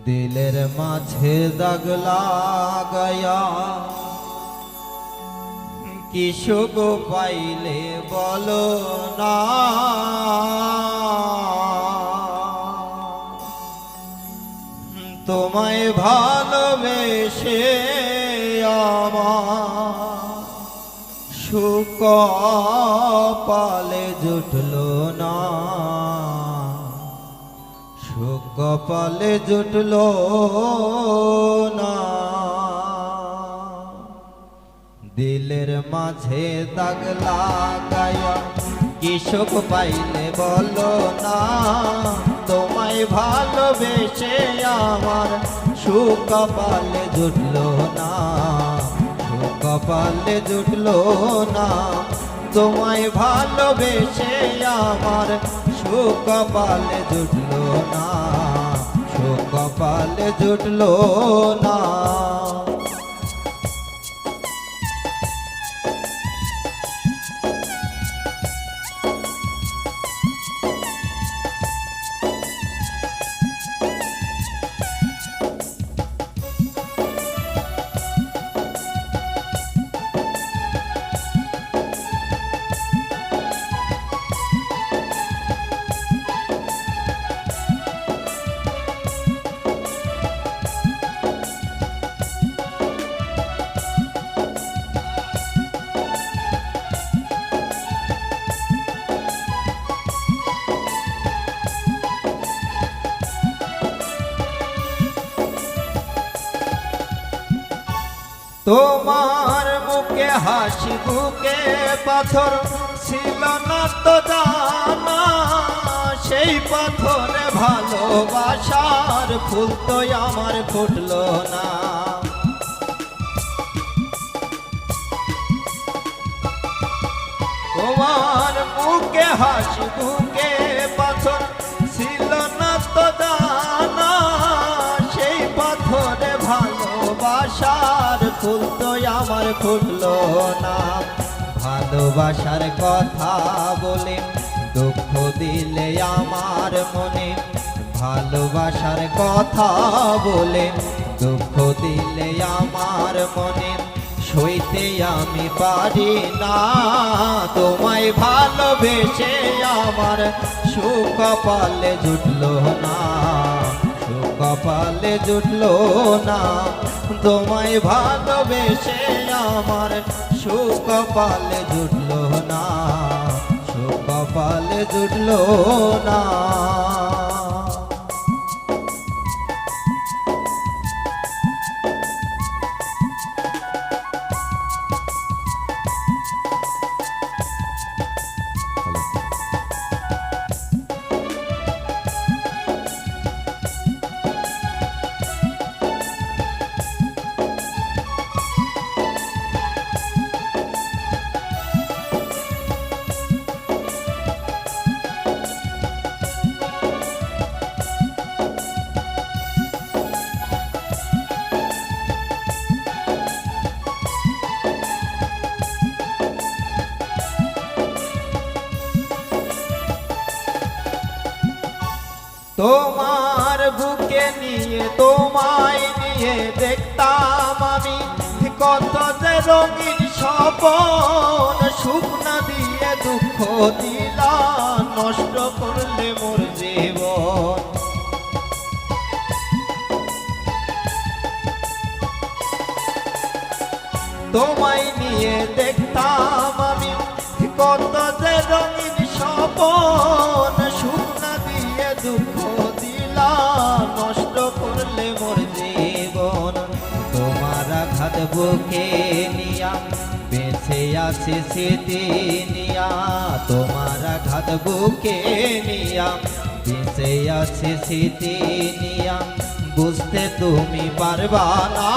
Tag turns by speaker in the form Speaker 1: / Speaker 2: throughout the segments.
Speaker 1: দিলের মাঝে দাগ লাগায়া কি সুখ পাইলে বলো না। তোমায় ভালোবেসে আমার সুখ কপালে জুটলো না, সুখ কপালে জুটলো না। দিলের মাঝে দাগ লাগায়া কি সুখ পাইলে বলো না। তোমায় ভালোবেসে আমার সুখ কপালে জুটলো না, সুখ কপালে জুটলো না। তোমায় ভালোবেসে আমার সুখ কপালে জুটলো না, সুখ কপালে জুটলো না। তোমার মুখে হাসি বুকে পাথর ছিল না তো জানা, সেই পাথরে ভালোবাসার ফুল তো আমার ফুটলো না। তোমার মুখে হাসি বুকে পাথর ছিল না তো জানা, সেই পাথরে ভালোবাসার ফুল তো আমার ফুটলো না। ভালোবাসার কথা বলে দুঃখ দিলে আমার মনে, ভালোবাসার কথা বলে দুঃখ দিলে আমার মনে, সইতে আমি পারি না। তোমায় ভালোবেসে আমার সুখ কপালে জুটলো না, সুখ কপালে জুটলো না। তোমায় ভালোবেসে আমার সুখ কপালে জুটলো না, সুখ কপালে জুটলো না। তোমার বুকে নিয়ে তোমায় নিয়ে দেখতাম আমি কত যে রঙিন স্বপন, সুখ না দিয়ে দুঃখ দিলা নষ্ট করলে মোর জীবন। তোমায় নিয়ে দেখতাম আমি কত যে রঙিন স্বপন, সুখ না দিয়ে দুঃখ দিলা নষ্ট করলে মোর জীবন। তোমার আঘাত বুকে নিয়া বেঁচে আছে স্মৃতি নিয়া, তোমার আঘাত বুকে নিয়া বেঁচে আছে স্মৃতি নিয়া, বুঝতে তুমি পারবা না।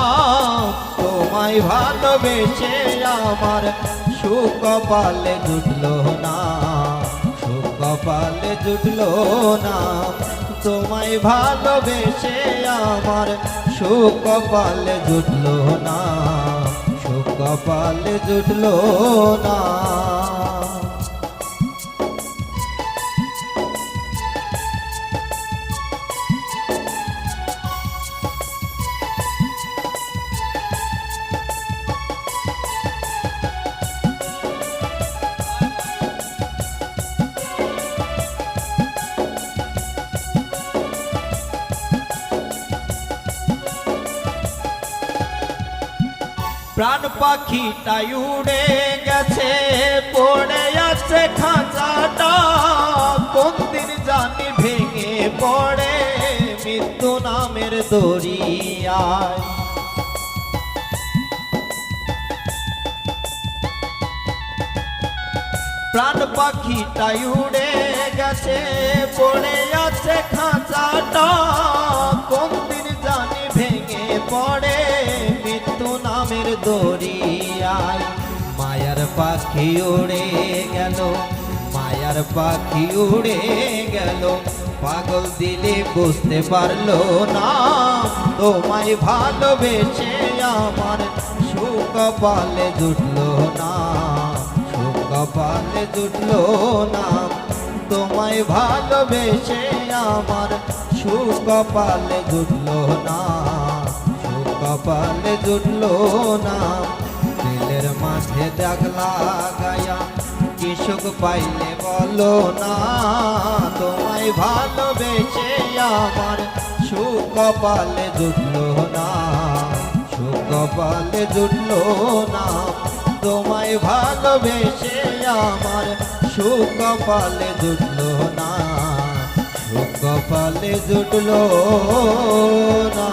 Speaker 1: তোমায় ভালোবেসে আমার সুখ কপালে জুটলো না, সুখ কপালে জুটলো না। তোমায় ভালোবেসে আমার সুখ কপালে জুটলো না, সুখ কপালে জুটলো না। প্রাণ পাখিটাই উড়ে গেছে, পড়ে আছে খাঁচাটা, কোন দিন জানি ভেঙে পড়ে মৃত্যু নামের দরিয়ায়। প্রাণ পাখিটাই উড়ে গেছে, পড়ে আছে খাঁচাটা, কোন দিন জানি ভেঙে পড়ে মৃত্যু নামের দরিয়ায়। মায়ার পাখি উড়ে গেল, মায়ার পাখি উড়ে গেল, পাগল দিলে বুঝতে পারলো না, তোমায় ভালোবেসে আমার সুকপালে জুটলো না, সুকপালে জুটলো না, তোমায় ভালোবেসে আমার সুকপালে জুটলো না, সুকপালে জুটলো না। দিলের মাঝে দাগ লাগায়া কি সুখ পাইলে বলো না, তোমায় ভালোবেসে আমার সুকপালে জুটলো না, সুকপালে জুটলো না, তোমায় ভালোবেসে আমার সুকপালে জুটলো না, সুকপালে জুটলো না।